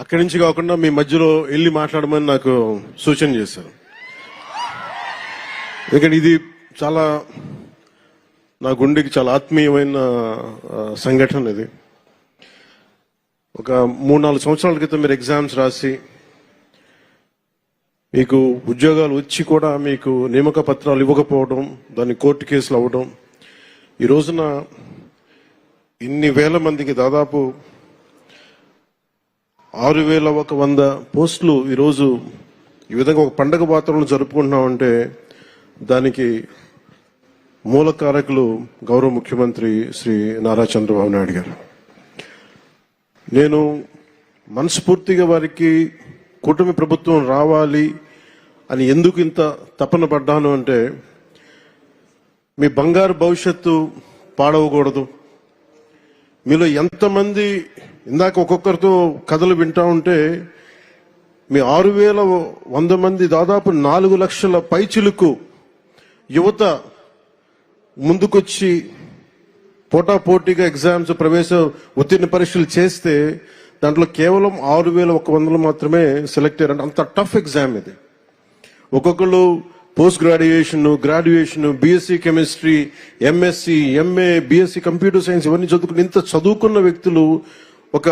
అక్కడి నుంచి కాకుండా మీ మధ్యలో వెళ్ళి మాట్లాడమని నాకు సూచన చేశారు. ఎందుకంటే ఇది చాలా నా గుండెకి చాలా ఆత్మీయమైన సంఘటన. ఇది ఒక 3-4 సంవత్సరాల క్రితం మీరు ఎగ్జామ్స్ రాసి మీకు ఉద్యోగాలు వచ్చి కూడా మీకు నియామక పత్రాలు ఇవ్వకపోవడం, దాన్ని కోర్టు కేసులు అవ్వడం, ఈ రోజున ఇన్ని వేల మందికి దాదాపు 6,100 పోస్టులు ఈరోజు ఈ విధంగా ఒక పండగ వాతావరణం జరుపుకుంటున్నామంటే దానికి మూల కారకులు గౌరవ ముఖ్యమంత్రి శ్రీ నారా చంద్రబాబు నాయుడు గారు. నేను మనస్ఫూర్తిగా వారికి కూటమి ప్రభుత్వం రావాలి అని ఎందుకు ఇంత తపన పడ్డాను అంటే, మీ బంగారు భవిష్యత్తు పాడవకూడదు. మీలో ఎంతమంది ఇందాక ఒక్కొక్కరితో కథలు వింటా ఉంటే మీ 6,100 మంది దాదాపు 4 లక్షల పైచిలుకు యువత ముందుకొచ్చి పోటాపోటీగా ఎగ్జామ్స్ ప్రవేశ ఉత్తీర్ణ పరీక్షలు చేస్తే దాంట్లో కేవలం 6,100 మాత్రమే సెలెక్ట్ అయ్యారు. అంత టఫ్ ఎగ్జామ్ ఇది. ఒక్కొక్కరు post graduation, BSc chemistry, MSc, MA, BSc computer science ఇవన్నీ చదువుకుని ఇంత చదువుకున్న వ్యక్తులు ఒక